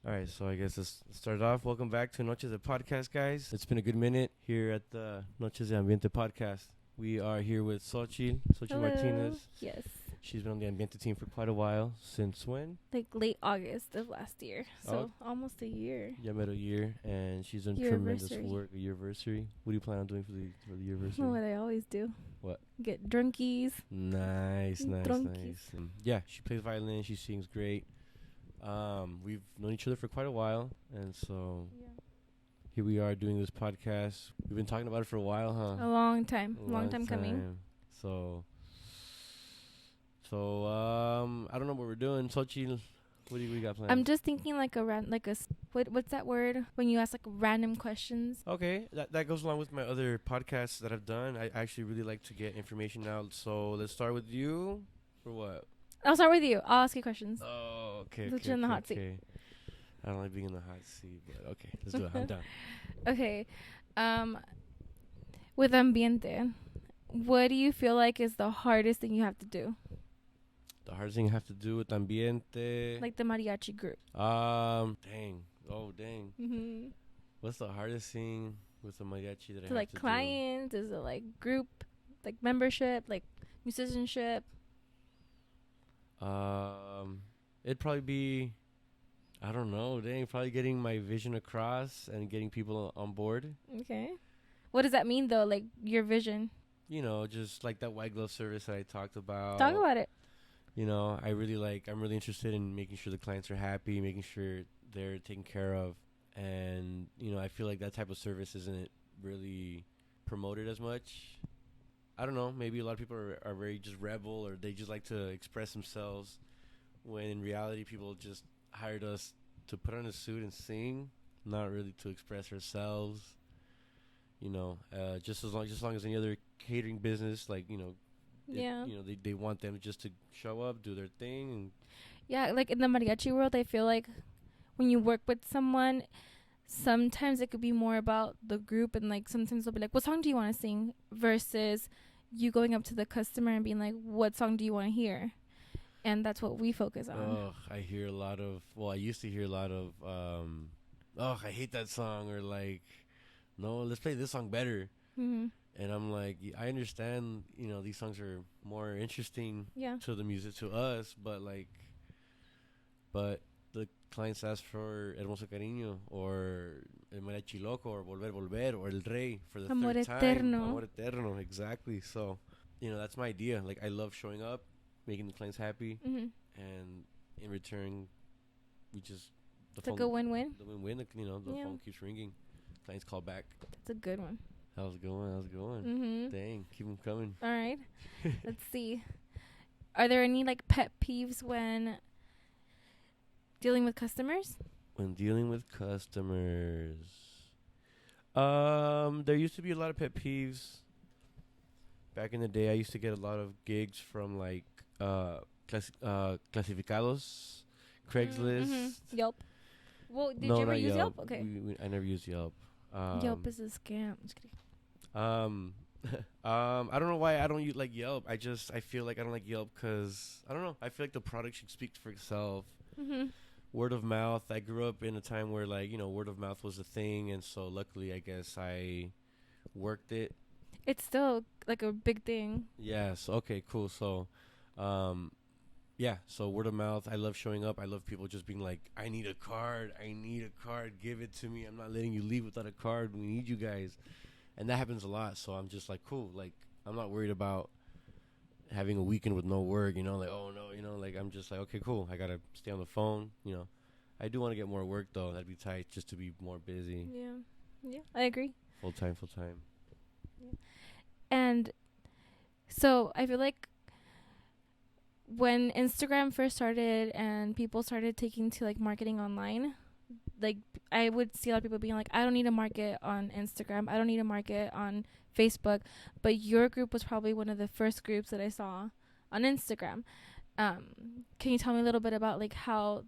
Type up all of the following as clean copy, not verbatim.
All right, so I guess let's start off. Welcome back to Noches, the podcast, guys. It's been a good minute here at the Noches de Ambiente podcast. We are here with Xochitl Hello. Martinez. Yes. She's been on the Ambiente team for quite a while. Since when? Like late August of last year. So almost a year. Yeah, about a year, and she's done tremendous work. A yearversary. What do you plan on doing for the yearversary? What I always do. What? Get drunkies. Nice. Drunkies. And yeah, she plays violin. She sings great. We've known each other for quite a while, and so here we are doing this podcast. We've been talking about it for a while, huh? A long time. Long time coming. So I don't know what we're doing. Xochitl, what do we got planned? I'm just thinking like what's that word when you ask like random questions? Okay, that goes along with my other podcasts that I've done. I actually really like to get information out. So let's start with you, or what? I'll start with you. I'll ask you questions. Oh, okay. Put you in the hot seat. I don't like being in the hot seat, but okay, let's do it. I'm down. Okay. With ambiente, what do you feel like is the hardest thing you have to do? The hardest thing I have to do with ambiente. Like the mariachi group. Dang. Oh, dang. Mm-hmm. What's the hardest thing with the mariachi that I have So like to clients? Is it like group, like membership, like musicianship? It'd probably be, I don't know, dang, probably getting my vision across and getting people on board. Okay. What does that mean though? Like your vision? You know, just like that white glove service that I talked about. Talk about it. You know, I'm really interested in making sure the clients are happy, making sure they're taken care of. And, you know, I feel like that type of service isn't really promoted as much. I don't know, maybe a lot of people are very just rebel, or they just like to express themselves, when in reality people just hired us to put on a suit and sing, not really to express ourselves. You know, just as long as any other catering business, like, you know, Yeah. you know, they want them just to show up, do their thing, and Yeah, like in the mariachi world, I feel like when you work with someone, sometimes it could be more about the group, and like sometimes they'll be like, "What song do you want to sing?" versus you going up to the customer and being like, "What song do you want to hear?" And that's what we focus on. I hear a lot of, I used to hear a lot of, I hate that song, or like, no, let's play this song better. Mm-hmm. And I'm like, I understand, you know, these songs are more interesting Yeah. to the music, to us, but the clients ask for Hermoso Cariño, or El Mariachi Loco, or Volver, Volver, or El Rey for the Amor third Eterno. time. Amor Eterno, exactly. So, you know, that's my idea. Like, I love showing up, making the clients happy, Mm-hmm. and in return, we just, It's like a win-win. the win-win, you know, the Yeah. phone keeps ringing. Clients call back. That's a good one. That was going. Mm-hmm. Dang, keep them coming. All right. Let's see. Are there any like pet peeves when dealing with customers? When dealing with customers, there used to be a lot of pet peeves. Back in the day, I used to get a lot of gigs from like clasificados, Craigslist. Mm-hmm. Yelp. Well, did No, you ever not use Yelp? Okay. I never used Yelp. Yelp is a scam. Just kidding. I don't know why I don't use like Yelp. I feel like I don't like Yelp because I don't know. I feel like the product should speak for itself. Mm-hmm. Word of mouth. I grew up in a time where, like, you know, word of mouth was a thing, and so luckily, I guess I worked it. It's still like a big thing. Yes. Okay. Cool. So, yeah. So word of mouth. I love showing up. I love people just being like, "I need a card. I need a card. Give it to me. I'm not letting you leave without a card. We need you guys." And that happens a lot. So I'm just like, cool. Like, I'm not worried about having a weekend with no work, you know, like, oh no, you know, like, I'm just like, okay, cool. I gotta stay on the phone, you know. I do want to get more work though. That'd be tight, just to be more busy. Yeah, I agree. Full time. Yeah. And so I feel like when Instagram first started and people started taking to like marketing online, like I would see a lot of people being like, I don't need to market on Instagram, I don't need to market on Facebook, but your group was probably one of the first groups that I saw on Instagram. Can you tell me a little bit about like how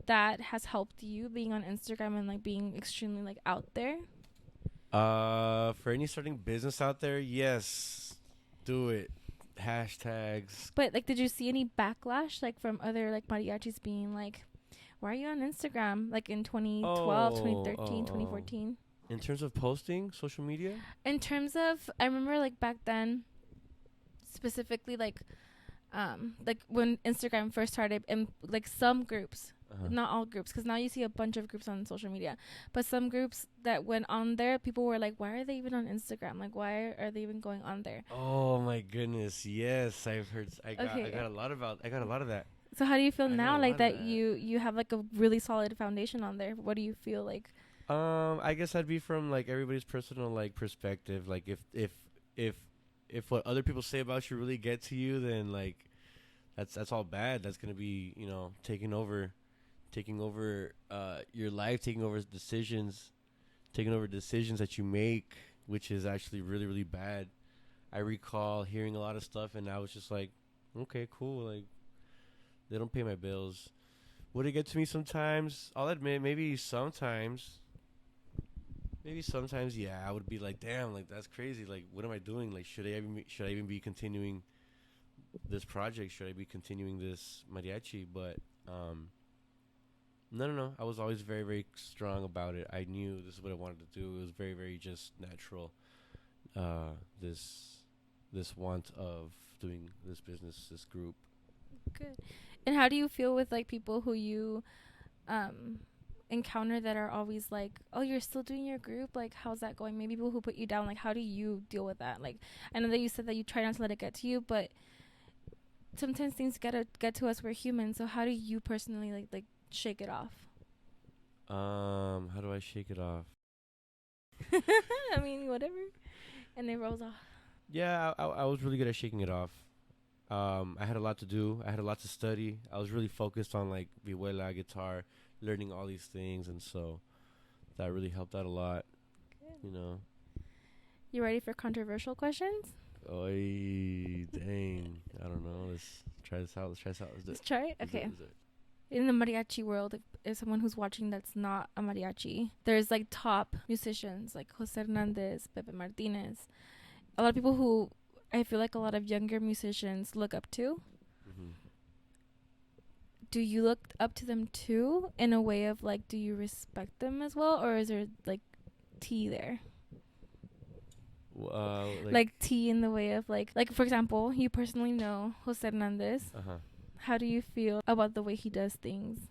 that has helped you being on Instagram and like being extremely like out there? For any starting business out there, yes, do it. Hashtags. But like, did you see any backlash like from other like mariachis being like, why are you on Instagram? Like in 2012, Oh, 2013, 2014. In terms of posting, social media? In terms of, I remember like back then, specifically like when Instagram first started, and like some groups, not all groups, because now you see a bunch of groups on social media, but some groups that went on there, people were like, why are they even on Instagram? Like, why are they even going on there? Oh my goodness, yes, I've heard. I got a lot of that. So how do you feel I got now, a like lot of that that. you have like a really solid foundation on there? What do you feel like? I guess that'd be from like everybody's personal like perspective. Like if if what other people say about you really get to you, then like that's all bad. That's gonna be, you know, taking over your life, taking over decisions that you make, which is actually really really bad. I recall hearing a lot of stuff, and I was just like, okay, cool. Like they don't pay my bills. Would it get to me sometimes? I'll admit, maybe sometimes, yeah, I would be like, damn, like that's crazy. Like, what am I doing? Like, should I even be continuing this project? Should I be continuing this mariachi? But no, no, no. I was always very, very strong about it. I knew this is what I wanted to do. It was very, very just natural. This want of doing this business, this group. Good. And how do you feel with like people who you encounter that are always like, oh, you're still doing your group, like how's that going? Maybe people who put you down, like how do you deal with that? Like I know that you said that you try not to let it get to you, but sometimes things get to us. We're human. So how do you personally like shake it off? How do I shake it off? I mean, whatever. And it rolls off. Yeah, I was really good at shaking it off. I had a lot to do. I had a lot to study. I was really focused on like vihuela, guitar, learning all these things, and so that really helped out a lot. Good. You know. You ready for controversial questions? Oy, dang. I don't know. Let's try this out. Let's try it. Okay. In the mariachi world, if someone who's watching that's not a mariachi, there's like top musicians like Jose Hernandez, Pepe Martinez. A lot of people who I feel like a lot of younger musicians look up to. Mm-hmm. Do you look up to them too, in a way of like, do you respect them as well, or is there like tea there? Like tea in the way of like for example, you personally know Jose Hernandez. How do you feel about the way he does things?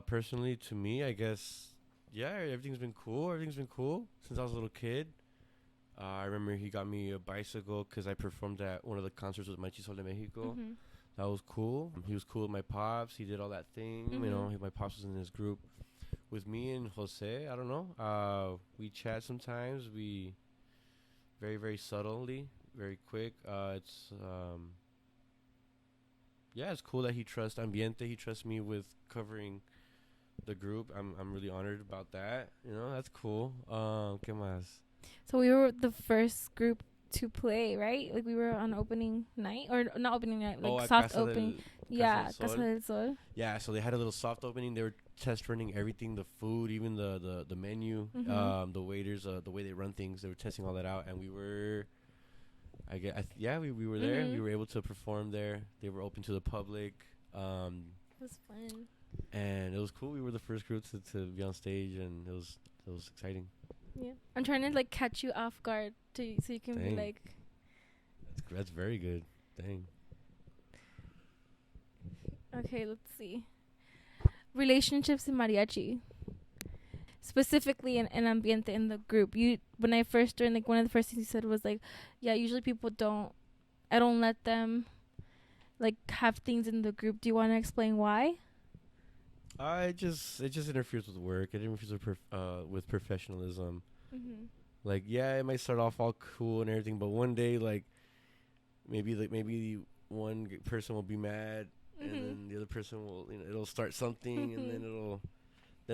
Personally, to me, I guess, yeah, everything's been cool since I was a little kid. I remember he got me a bicycle because I performed at one of the concerts with Xochilt de Mexico. Mm-hmm. That was cool. He was cool with my pops. He did all that thing. Mm-hmm. You know, my pops was in his group with me and Jose. I don't know. We chat sometimes. We very, very subtly, very quick. Yeah, it's cool that he trusts Ambiente. He trusts me with covering the group. I'm really honored about that. You know, that's cool. ¿Qué más? So we were the first group to play, right? Like we were on opening night, or not opening night, like soft opening. Yeah, Casa del Sol. Yeah, so they had a little soft opening. They were test running everything, the food, even the menu, Mm-hmm. the waiters, the way they run things. They were testing all that out, and we were. We were there. Mm-hmm. We were able to perform there. They were open to the public. It was fun. And it was cool. We were the first group to be on stage, and it was exciting. Yeah, I'm trying to like catch you off guard so you can be like. That's very good. Dang. Okay, let's see. Relationships in mariachi. Specifically in Ambiente, in the group. When I first joined, like one of the first things you said was like, yeah, usually people I don't let them like have things in the group. Do you want to explain why? It just interferes with work. It interferes with professionalism. Mm-hmm. Like, yeah, it might start off all cool and everything, but one day, like maybe one person will be mad, Mm-hmm. and then the other person will, it'll start something, and then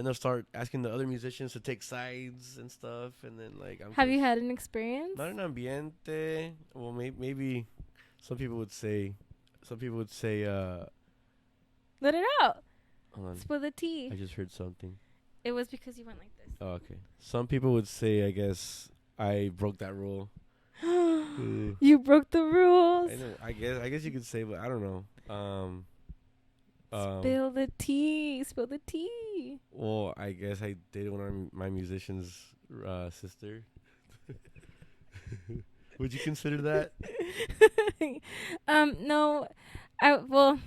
they'll start asking the other musicians to take sides and stuff, and then like have you had an experience? Not in Ambiente. Well, maybe some people would say. Let it out. Hold on. Spill the tea. I just heard something. It was because you went like this. Oh, okay. Some people would say, I guess, I broke that rule. You broke the rules. I know. I guess you could say, but I don't know. Spill the tea. Spill the tea. Well, I guess I dated one of my musician's sister. Would you consider that? No. Well,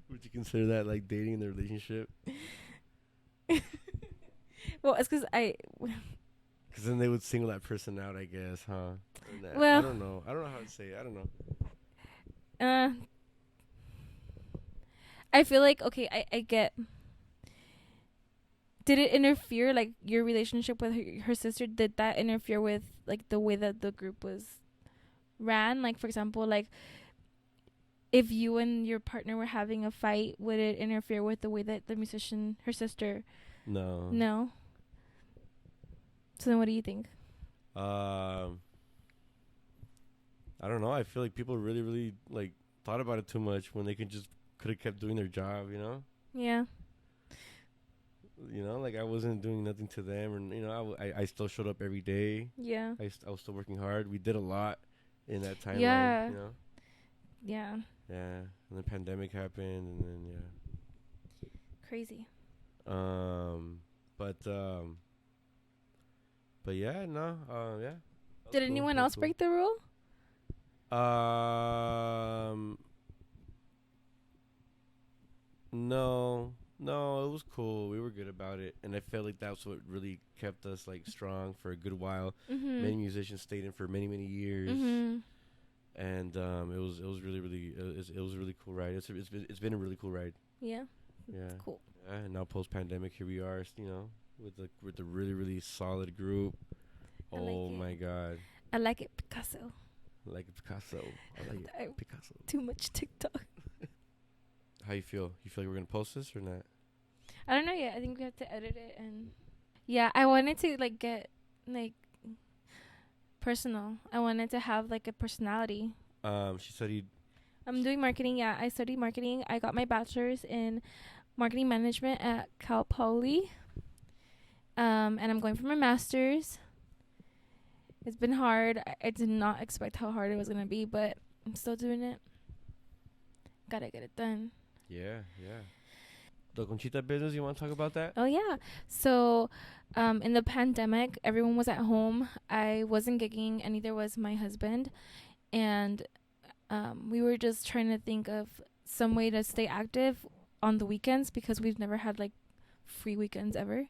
Would you consider that like dating in the relationship? well, it's because Because then they would single that person out, I guess, huh? Well, I don't know. I don't know how to say it. I don't know. I feel like, okay, I get. Did it interfere, like, your relationship with her sister? Did that interfere with, like, the way that the group was ran? Like, for example, like, if you and your partner were having a fight, would it interfere with the way that the musician, her sister? No. No. So then what do you think? I don't know. I feel like people really, really, like, thought about it too much when they could have kept doing their job, you know? Yeah. You know, like, I wasn't doing nothing to them. And, you know, I still showed up every day. Yeah. I was still working hard. We did a lot in that timeline, Yeah. you know? Yeah. Yeah. And the pandemic happened, and then, yeah. Crazy. But yeah, no, yeah. Did anyone else break the rule? No, it was cool. We were good about it, and I felt like that's what really kept us like strong for a good while. Mm-hmm. Many musicians stayed in for many years, Mm-hmm. and it was really it was a really cool ride. It's been a really cool ride. Yeah. Yeah. Cool. Yeah, and now post pandemic, here we are, you know, with a really solid group. I like Oh it. my God. I like it, Picasso. I like Picasso. I like it, Picasso. Too much TikTok. How you feel? You feel like we're gonna post this or not? I don't know yet. I think we have to edit it, and yeah, I wanted to like get like personal. I wanted to have like a personality. She studied. I'm doing marketing. Yeah, I studied marketing. I got my bachelor's in marketing management at Cal Poly. And I'm going for my master's. It's been hard. I did not expect how hard it was gonna be, but I'm still doing it. Gotta get it done. Yeah. The Conchita business. You want to talk about that? Oh yeah. So, in the pandemic, everyone was at home. I wasn't gigging, and neither was my husband. And we were just trying to think of some way to stay active on the weekends because we've never had like free weekends ever.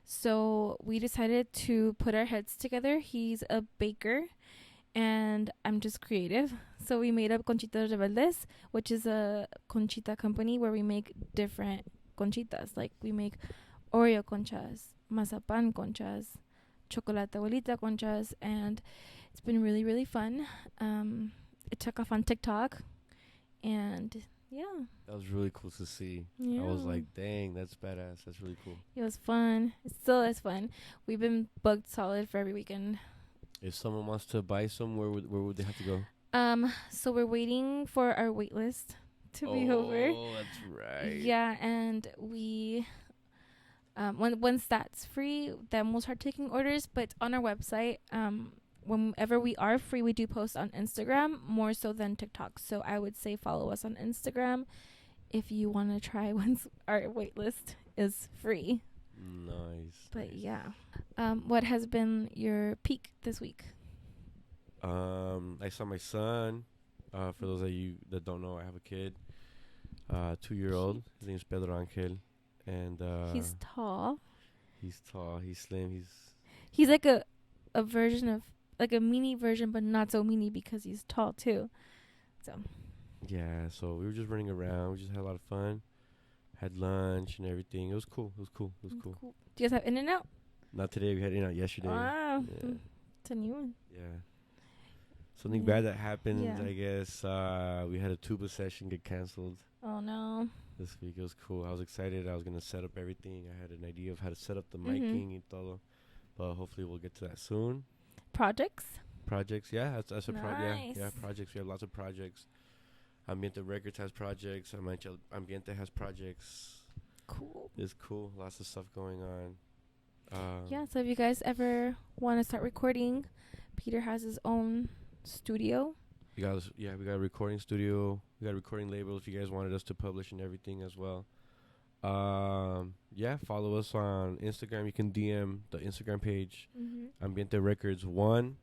So we decided to put our heads together. He's a baker and I'm just creative. So we made up Conchitas Rebeldes, which is a conchita company where we make different conchitas. Like we make Oreo conchas, mazapan conchas, chocolate abuelita conchas, and it's been really fun. It took off on TikTok, and yeah. That was really cool to see. Yeah. I was like, dang, that's badass. That's really cool. It was fun. It still is fun. We've been booked solid for every weekend. If someone wants to buy some, where would they have to go? So we're waiting for our wait list to be over. Oh, that's right. Yeah, and we once that's free, then we'll start taking orders. But on our website, whenever we are free, we do post on Instagram more so than TikTok. So I would say follow us on Instagram if you want to try once our wait list is free. Nice. But yeah. What has been your peak this week? I saw my son. For those of you that don't know, I have a kid, 2-year-old. His name's Pedro Angel, and He's tall. He's tall. He's slim. He's like a version of like a mini version, but not so mini because he's tall too. So. Yeah. So we were just running around. We just had a lot of fun. Had lunch and everything. It was cool. It was cool. Do you guys have In-N-Out? Not today. We had In-N-Out yesterday. Wow. Yeah. It's a new one. Yeah. Something bad that happened, Yeah. I guess. We had a tuba session get canceled Oh no. this week. It was cool. I was excited. I was going to set up everything. I had an idea of how to set up the Mhm. miking and todo. But hopefully we'll get to that soon. Projects? Yeah. That's a project. Yeah, Nice. projects. We have lots of projects. Ambiente Records has projects. Ambiente has projects. Cool. It's cool. Lots of stuff going on. Yeah, so if you guys ever want to start recording, Peter has his own studio. We got a recording studio. We We got a recording label if you guys wanted us to publish and everything as well. Yeah, follow us on Instagram. You can DM the Instagram page, Ambiente Records 1.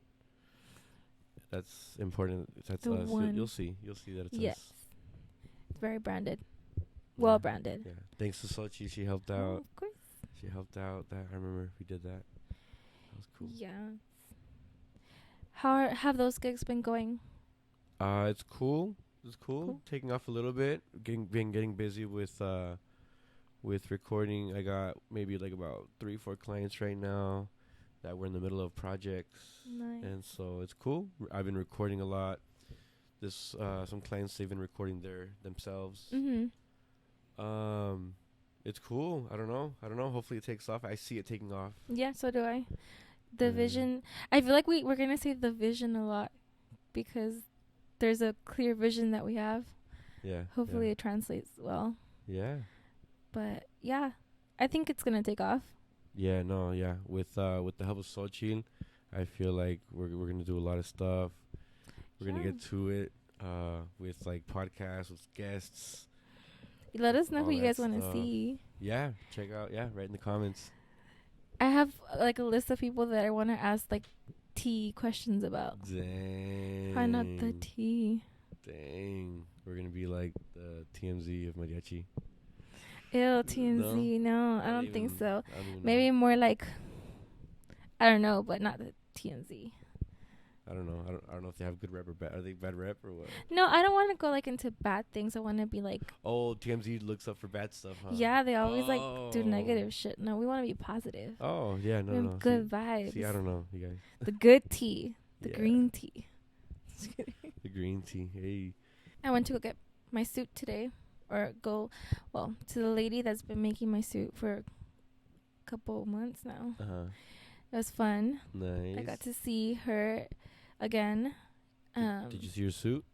That's important. That's The us. one. You'll see that it's Yes. us. It's very branded. Well branded. Yeah. Thanks to Xochitl. She helped Oh, out. of course. She helped out. That I remember we did that. That was cool. Yeah. Have those gigs been going? It's cool. It's cool. Taking off a little bit. Getting busy with recording. I got maybe like about 3-4 clients right now that we're in the middle of projects. Nice. And so it's cool. I've been recording a lot. This some clients, they've been recording themselves. It's cool. I don't know. Hopefully it takes off. I see it taking off. Yeah, so do I. The vision. I feel like we're gonna say the vision a lot because there's a clear vision that we have. Yeah. Hopefully it translates well. Yeah. But yeah, I think it's gonna take off. Yeah. No. Yeah. With the help of Xochitl, I feel like we're gonna do a lot of stuff. We're gonna get to it. With like podcasts with guests. Let us know all who you that guys want to stuff. see. Yeah. Check out. Yeah. Write in the comments. I have like a list of people that I want to ask like tea questions about. Dang. Why not the tea? Dang. We're gonna be like the TMZ of mariachi. Ew, TMZ. No, I don't think so. I don't even Maybe know. more like, I don't know, but not the TMZ. I don't know. I don't know if they have good rep or bad. Are they bad rep or what? No, I don't want to go like into bad things. I want to be like, Oh, TMZ looks up for bad stuff, huh? yeah, they always like do negative shit. No, we want to be positive. Oh, yeah, We have no. good vibes. See, I don't know, you guys. The good tea, the Yeah. green tea. The green tea. Hey. I went to go get my suit today, to the lady that's been making my suit for a couple months now. It was fun. Nice. I got to see her again. Did you see your suit?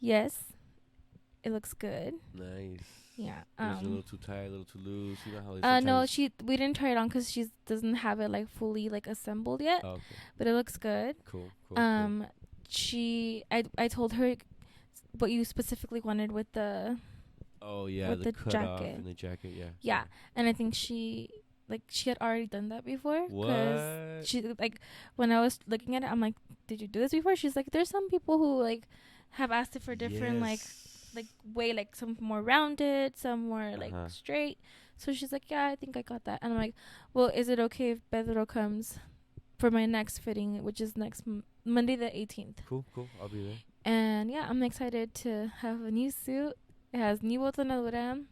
Yes, it looks good. Nice. Yeah. Was it a little too tight, a little too loose? You know how they No, sometimes- we didn't try it on because she doesn't have it like fully like assembled yet. Oh, okay. But it looks good. Cool. I told her what you specifically wanted with the Oh yeah, with the the cut off jacket. and the jacket. Yeah. Yeah, and I think she had already done that before. What? She like when I was looking at it, I'm like, did you do this before? She's like, there's some people who like have asked it for different like way, like some more rounded, some more like straight. So she's like, yeah, I think I got that. And I'm like, well, is it okay if Pedro comes for my next fitting, which is next Monday the 18th? Cool. I'll be there. And yeah, I'm excited to have a new suit. It has new botonadura.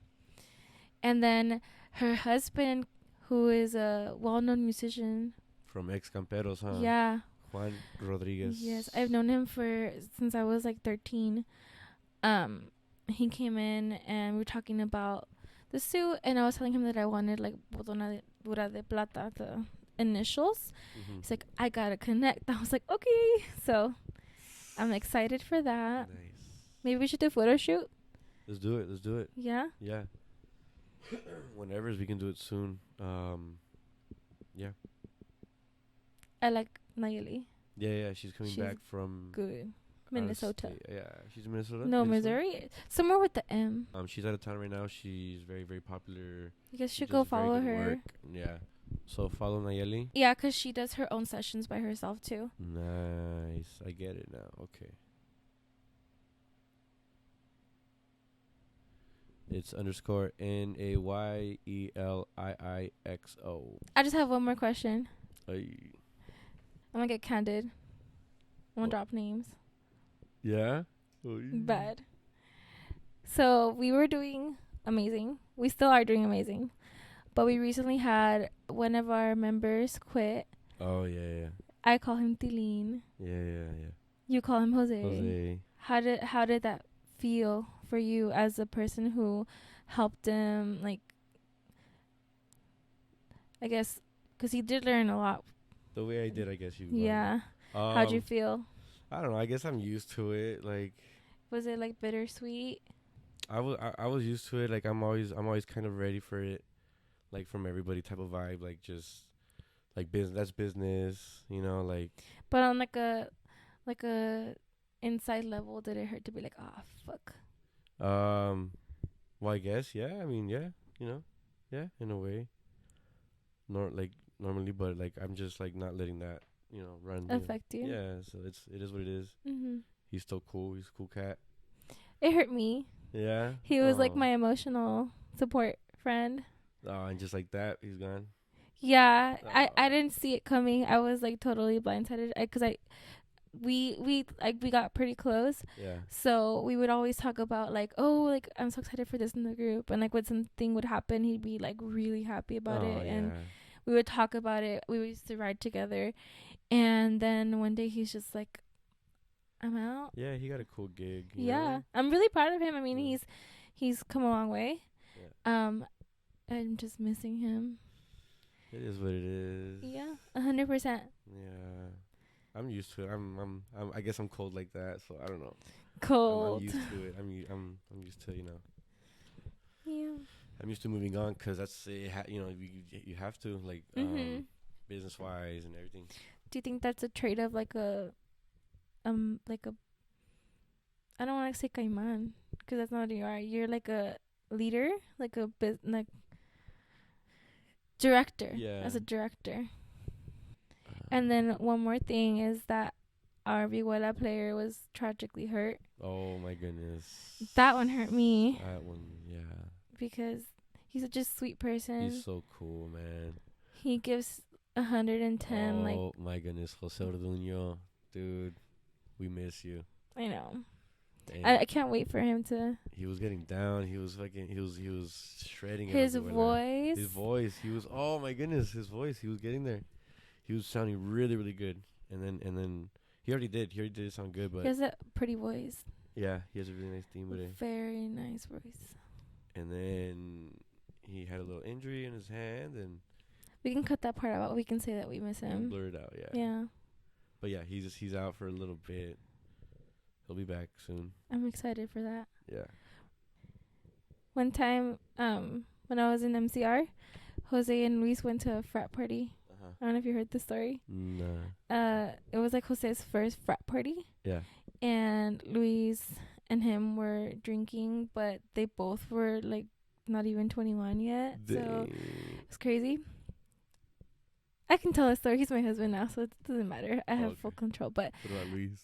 And then her husband, who is a well-known musician. From Ex Camperos, huh? Yeah. Juan Rodriguez. Yes, I've known him since I was like 13. He came in and we were talking about the suit, and I was telling him that I wanted like botonadura de plata, the initials. Mm-hmm. He's like, I gotta connect. I was like, okay. So I'm excited for that. Nice. Maybe we should do a photo shoot. Let's do it. Yeah. Yeah. Whenever we can do it soon. Yeah. I like Nayeli. Yeah. She's coming She's back from Good. Minnesota. Yeah, she's in Minnesota. No, Missouri. Somewhere with the M. She's out of town right now. She's very, very popular. You guys She should go does very follow good her. work. Yeah. So follow Nayeli. Yeah, 'cause she does her own sessions by herself too. Nice. I get it now. Okay. It's _ NAYELIIXO. I just have one more question. Ay. I'm gonna get candid. I'm gonna What? drop names. Yeah? Bad. So we were doing amazing. We still are doing amazing. But we recently had one of our members quit. Oh, yeah. I call him Tilín. Yeah. You call him Jose. Jose. How did that feel for you as a person who helped him, like, I guess, because he did learn a lot. The way I did, I guess you. Yeah. How'd you feel? I don't know. I guess I'm used to it. Like, Was it like bittersweet? I was used to it. Like, I'm always kind of ready for it. Like, from everybody type of vibe. Like, just like business. That's business. You know, like. But on like a inside level did it hurt to be like, ah, fuck? Well, I guess, yeah. I mean, yeah, yeah, in a way. Normally, but like I'm just like not letting that, run. Affect you? Yeah, so it is what it is. Mm-hmm. He's still cool. He's a cool cat. It hurt me. Yeah. He was like my emotional support friend. Oh, and just like that, he's gone. Yeah, I didn't see it coming. I was like totally blindsided because we got pretty close. Yeah. So we would always talk about like, oh, like I'm so excited for this in the group, and like when something would happen, he'd be like really happy about it, yeah. and we would talk about it. We used to ride together, and then one day he's just like, I'm out. Yeah, he got a cool gig. Yeah, I'm really proud of him. I mean, he's come a long way. Yeah. I'm just missing him. It is what it is. Yeah, 100%. Yeah, I'm used to it. I guess I'm cold like that, so I don't know. Cold. I'm used to it. I'm used to Yeah. I'm used to moving on because that's it. You have to like business wise and everything. Do you think that's a trait of like a I don't want to say caimán because that's not what you are. You're like a leader, like a director. Yeah. As a director. And then one more thing is that our vihuela player was tragically hurt. Oh my goodness. That one hurt me. That one, yeah. Because he's such a sweet person. He's so cool, man. He gives 110. Oh my goodness, Jose Orduño, dude, we miss you. I know. I can't wait for him to. He was getting down. He was shredding his voice. His voice. He was. Oh my goodness, his voice. He was getting there. He was sounding really, really good. And then he already did. He already did sound good, but he has a pretty voice. Yeah, he has a really nice theme with it. Very nice voice. And then he had a little injury in his hand, and we can cut that part out. We can say that we miss him. Blur it out, yeah. Yeah. But yeah, he's out for a little bit. He'll be back soon. I'm excited for that. Yeah. One time, when I was in MCR, Jose and Luis went to a frat party. I don't know if you heard the story. Nah. It was like Jose's first frat party. Yeah. And Luis and him were drinking, but they both were like not even 21 yet. Dang. So it's crazy. I can tell a story. He's my husband now, so it doesn't matter. I have full control. But what about Luis?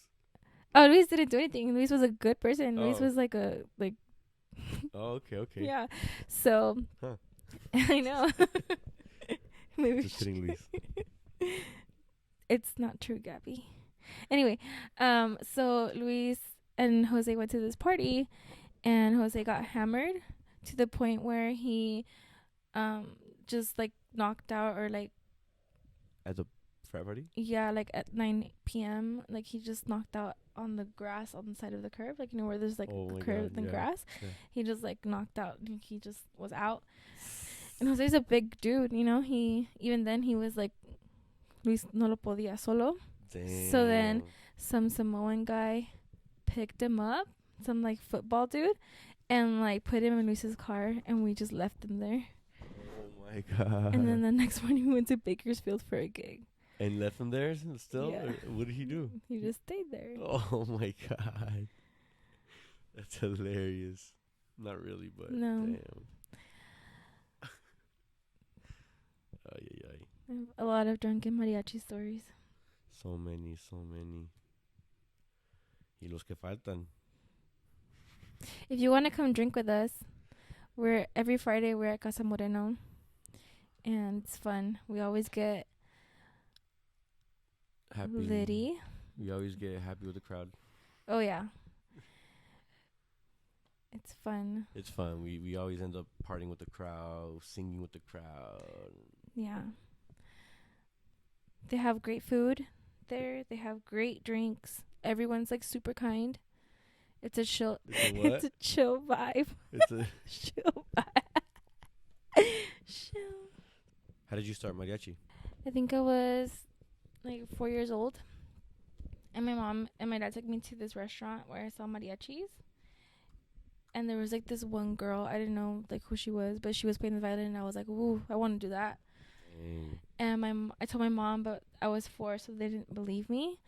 Oh, Luis didn't do anything. Luis was a good person. Oh. Luis was like Oh, okay. Yeah. So I know. Maybe just kidding, Luis. It's not true, Gabby. Anyway, so Luis and Jose went to this party, and Jose got hammered to the point where he just like knocked out or like at the frat party? Yeah, like at 9 p.m. like he just knocked out on the grass on the side of the curb, like where there's like a curb and grass. Yeah. He just like knocked out. He just was out. And Jose's a big dude, he was like, Luis no lo podía solo. Damn. So then some Samoan guy picked him up, some like football dude, and like put him in Luis's car, and we just left him there. Oh my God. And then the next morning we went to Bakersfield for a gig. And left him there still? Yeah. What did he do? He just stayed there. Oh my God. That's hilarious. Not really, but no. Damn. Ay. I have a lot of drunken mariachi stories. So many. Y los que faltan. If you want to come drink with us, every Friday we're at Casa Moreno. And it's fun. We always get happy. Litty. We always get happy with the crowd. Oh, yeah. It's fun. It's fun. We always end up partying with the crowd, singing with the crowd. Yeah. They have great food there. They have great drinks. Everyone's like super kind. It's a chill. It's a chill vibe. It's a chill vibe. Chill. How did you start mariachi? I think I was like 4 years old. And my mom and my dad took me to this restaurant where I saw mariachis. And there was like this one girl, I didn't know like who she was, but she was playing the violin, and I was like, ooh, I want to do that. Dang. And I told my mom, but I was 4, so they didn't believe me.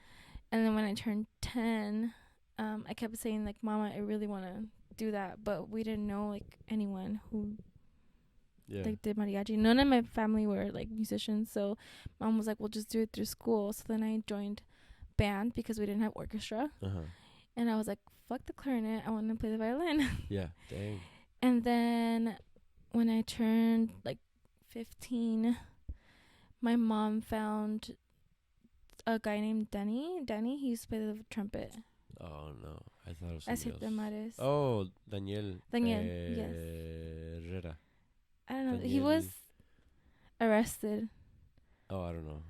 And then when I turned 10, I kept saying like, Mama, I really want to do that, but we didn't know like anyone who like did mariachi. None of my family were like musicians, so Mom was like, "We'll just do it through school." So then I joined band because we didn't have orchestra, and I was like, "Fuck the clarinet, I want to play the violin." Yeah, dang. And then when I turned like 15, my mom found a guy named Danny. He used to play the trumpet. Oh no, I thought it was somebody else. Oh, Daniel. Yes. Herrera. I don't know. Daniel. He was arrested. Oh, I don't know.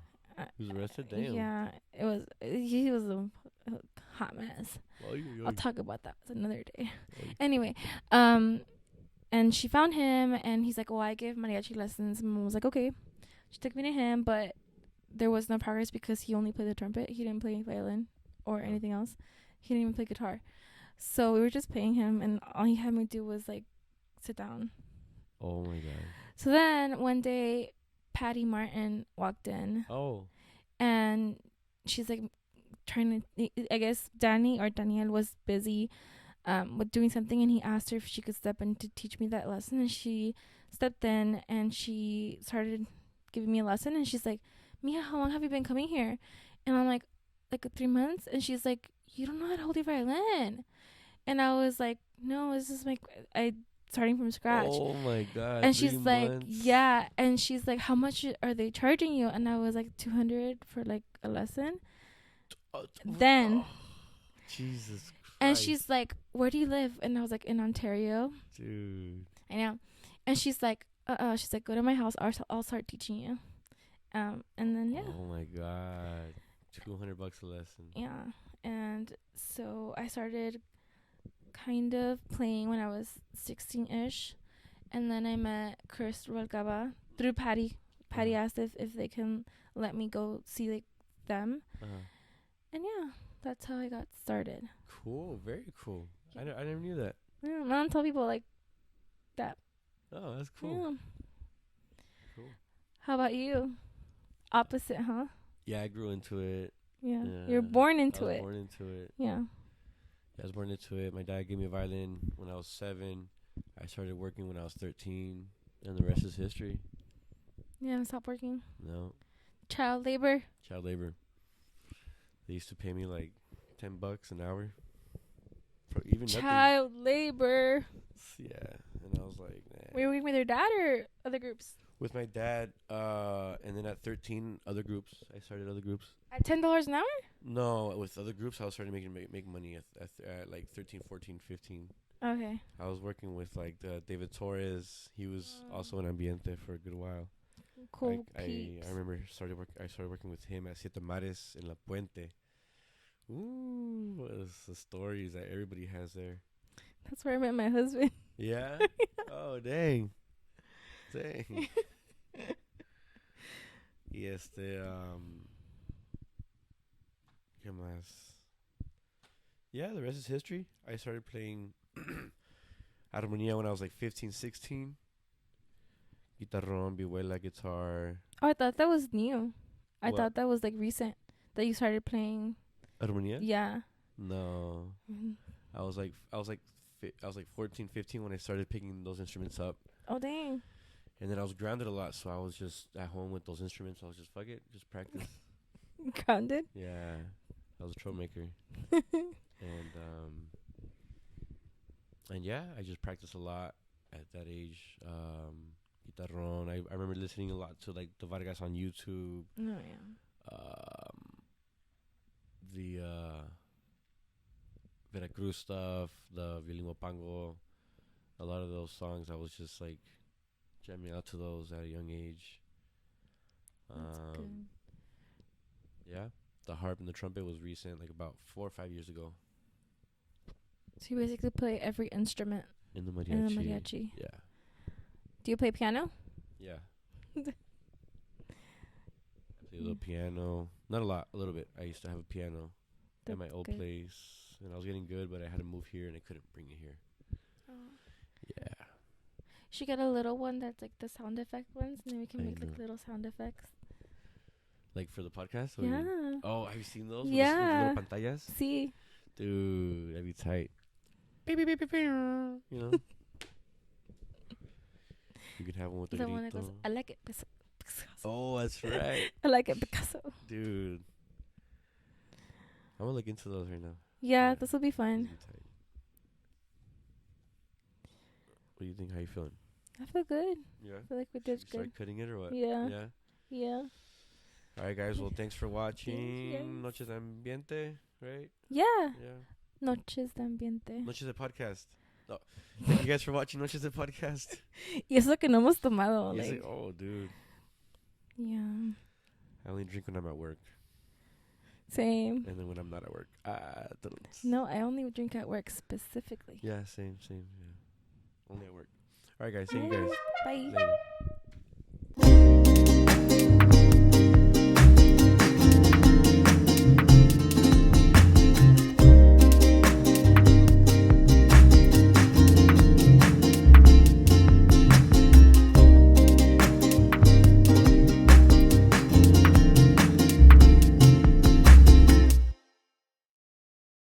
He was arrested? Damn. Yeah, it was. He was a hot mess. I'll talk about that another day. Anyway, and she found him, and he's like, "Oh, I give mariachi lessons." And Mom was like, "Okay." She took me to him, but there was no progress because he only played the trumpet. He didn't play violin or anything else. He didn't even play guitar. So we were just paying him, and all he had me do was like sit down. Oh my god. So then one day, Patty Martin walked in. Oh. And she's like trying to, I guess Danny or Danielle was busy with doing something, and he asked her if she could step in to teach me that lesson, and she stepped in and she started giving me a lesson, and she's like, "Mia, how long have you been coming here?" And I'm like 3 months. And she's like, "You don't know how to hold your violin." And I was like, "No, this is like I starting from scratch." Oh my god. And she's like, months. "Yeah." And she's like, "How much are they charging you?" And I was like, 200 for like a lesson. Then Jesus Christ. And she's like, "Where do you live?" And I was like, "In Ontario." Dude. I know. And she's like, she's like, "Go to my house, I'll start teaching you." And then Oh my god. $200 a lesson. Yeah. And so I started kind of playing when I was 16-ish, and then I met Chris Rubalcaba through Patty. Patty asked if they can let me go see like them, and yeah, that's how I got started. Cool, very cool. I never knew that. Yeah, I don't tell people like that. Oh, that's cool. Yeah. Cool. How about you? Opposite, huh? Yeah, I grew into it. Yeah. You're born into I was it. born into it. Yeah. I was born into it. My dad gave me a violin when I was 7. I started working when I was 13, and the rest is history. You haven't stopped working? No. Child labor? Child labor. They used to pay me like $10 an hour for even Child labor. Yeah, and I was like, nah. Were you working with your dad or other groups? With my dad, and then at 13, other groups. I started other groups. At $10 an hour? No, with other groups, I was starting to make money at like 13, 14, 15. Okay. I was working with like David Torres. He was also in Ambiente for a good while. Cool. I remember I started working with him at Siete Mares in La Puente. Ooh, the stories that everybody has there. That's where I met my husband. Yeah? Oh, dang. Dang. Y ¿qué más? Yeah, the rest is history. I started playing armonía when I was like 15, 16. Guitarrón, vihuela, guitar. Oh, I thought that was new. I thought that was like recent that you started playing. Armonía? Yeah. No. I was like 14, 15 when I started picking those instruments up. Oh, dang. And then I was grounded a lot, so I was just at home with those instruments. I was just, fuck it, just practice. Grounded? Yeah. I was a troublemaker. And yeah, I just practiced a lot at that age. Guitarrón. I remember listening a lot to like the Vargas on YouTube. Oh, yeah. The Veracruz stuff, the Violin Pango. A lot of those songs, I was just like jamming out to those at a young age. That's good. Yeah, the harp and the trumpet was recent, like about 4 or 5 years ago. So you basically play every instrument In the mariachi. Yeah. Do you play piano? Yeah. I play a little piano. Not a lot, a little bit. I used to have a piano at my old place, and I was getting good, but I had to move here, and I couldn't bring it here. Oh. Yeah. You should get a little one that's like the sound effect ones, and then we can make like little sound effects. Like for the podcast? Yeah. Oh, have you seen those? Yeah. With little pantallas? See. Dude, that'd be tight. You know? You could have one with the The one that grito. goes, I like it. Picasso. Oh, that's right. I like it, Picasso. Dude. I'm gonna look into those right now. Yeah, Yeah. this will be fun. Those would be tight. What do you think? How you feeling? I feel good. Yeah. I feel like we did Start good. cutting it or what? Yeah. Yeah. Yeah. All right, guys. Well, thanks for watching Yes. Noches Ambiente, right? Yeah. Yeah. Noches de ambiente. Noches de podcast. Oh, thank you guys for watching Noches de podcast. Y eso que no hemos tomado. Yes, Like, oh, dude. yeah. I only drink when I'm at work, Same. and then when I'm not at work. No, I only drink at work specifically. Yeah, same. Yeah. Only at work. All right, guys. See you guys Bye. later.